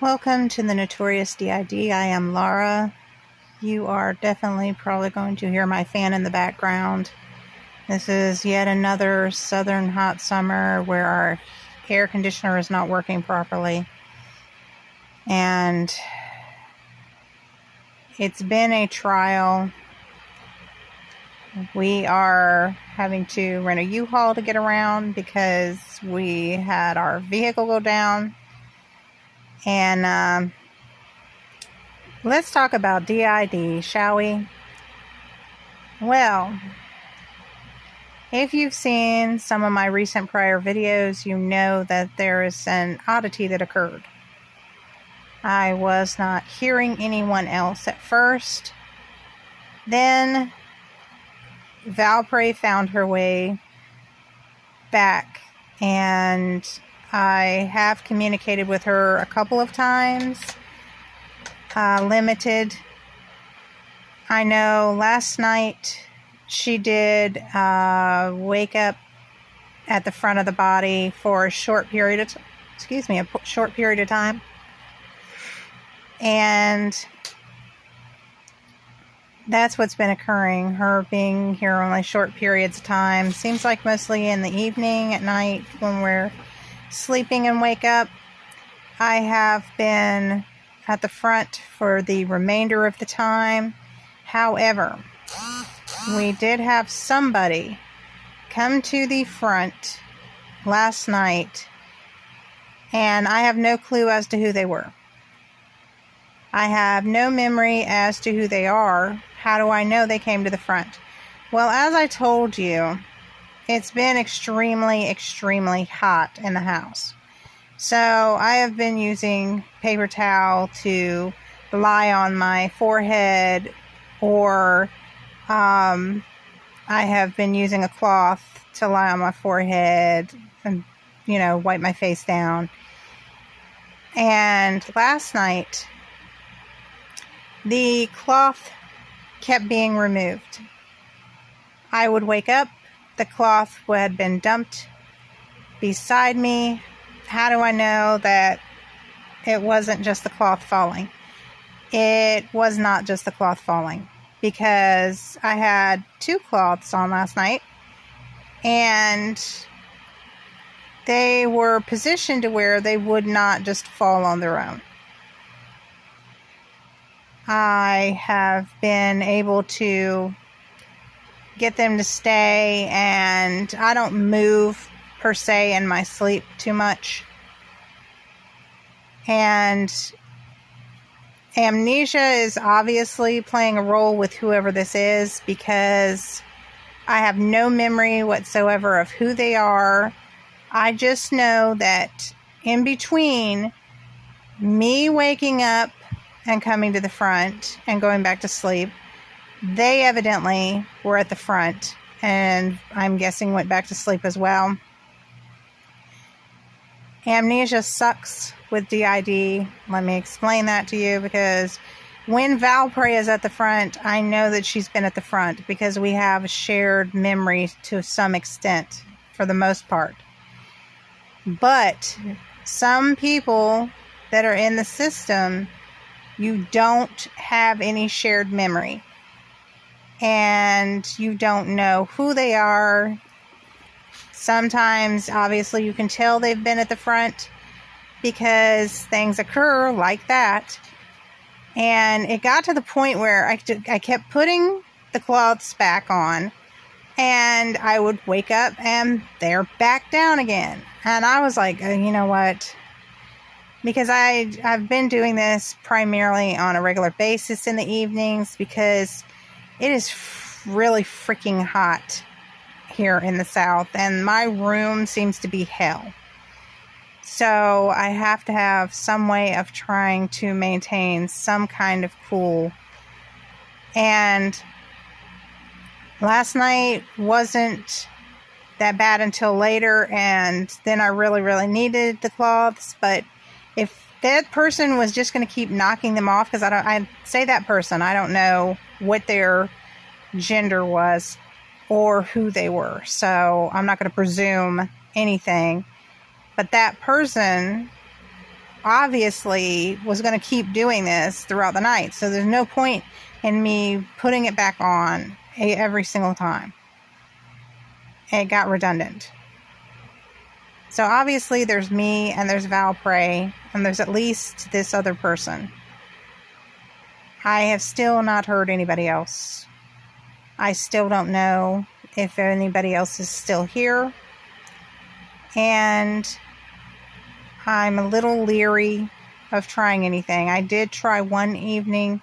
Welcome to the Notorious D.I.D. I am Lara. You are definitely probably going to hear my fan in the background. This is yet another southern hot summer where our air conditioner is not working properly. And it's been a trial. We are having to rent a U-Haul to get around because we had our vehicle go down. And let's talk about D.I.D., shall we? Well, if you've seen some of my recent prior videos, you know that there is an oddity that occurred. I was not hearing anyone else at first. Then Valprey found her way back, and I have communicated with her a couple of times. Limited. I know last night she did wake up at the front of the body for a short period of short period of time. And that's what's been occurring. Her being here only short periods of time. Seems like mostly in the evening, at night, when we're sleeping and wake up. I have been at the front for the remainder of the time. However, we did have somebody come to the front last night, and I have no clue as to who they were. I have no memory as to who they are. How do I know they came to the front? Well, as I told you, it's been extremely, extremely hot in the house. So I have been using paper towel to lie on my forehead, or I have been using a cloth to lie on my forehead and, wipe my face down. And last night, the cloth kept being removed. I would wake up, the cloth had been dumped beside me. How do I know that it wasn't just the cloth falling? It was not just the cloth falling, because I had two cloths on last night, and they were positioned to where they would not just fall on their own. I have been able to get them to stay, and I don't move per se in my sleep too much. And amnesia is obviously playing a role with whoever this is, because I have no memory whatsoever of who they are. I just know that in between me waking up and coming to the front and going back to sleep, they evidently were at the front, and I'm guessing went back to sleep as well. Amnesia sucks with D.I.D. Let me explain that to you, because when Valprey is at the front, I know that she's been at the front, because we have a shared memory to some extent, for the most part. But some people that are in the system, you don't have any shared memory, and you don't know who they are. Sometimes, obviously, you can tell they've been at the front because things occur like that. And it got to the point where I kept putting the cloths back on, and I would wake up and they're back down again. And I was like, you know what? Because I've been doing this primarily on a regular basis in the evenings, because it is really freaking hot here in the South, and my room seems to be hell. So I have to have some way of trying to maintain some kind of cool. And last night wasn't that bad until later, and then I really, really needed the cloths. But if that person was just going to keep knocking them off, because I say that person, I don't know what their gender was or who they were, so I'm not going to presume anything. But that person obviously was going to keep doing this throughout the night. So there's no point in me putting it back on every single time. It got redundant. So obviously there's me and there's Valprey and there's at least this other person. I have still not heard anybody else. I still don't know if anybody else is still here. And I'm a little leery of trying anything. I did try one evening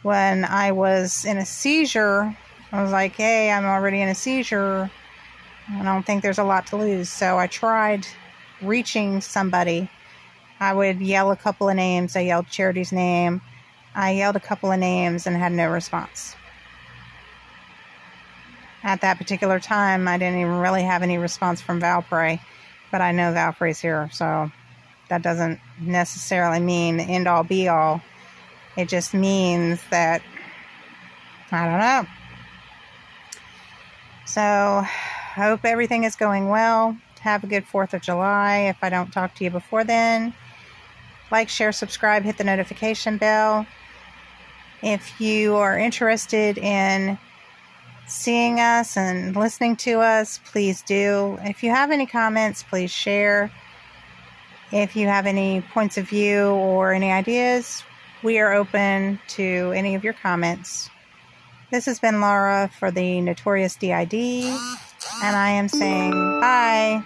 when I was in a seizure. I was like, hey, I'm already in a seizure. I don't think there's a lot to lose. So I tried reaching somebody. I would yell a couple of names. I yelled Charity's name. I yelled a couple of names and had no response. At that particular time, I didn't even really have any response from Valprey, but I know Valprey's here, so that doesn't necessarily mean the end-all, be-all. It just means that, I don't know. So, I hope everything is going well. Have a good 4th of July. If I don't talk to you before then, like, share, subscribe, hit the notification bell. If you are interested in seeing us and listening to us, please do. If you have any comments, please share. If you have any points of view or any ideas, we are open to any of your comments. This has been Lara for the Notorious D.I.D., and I am saying bye.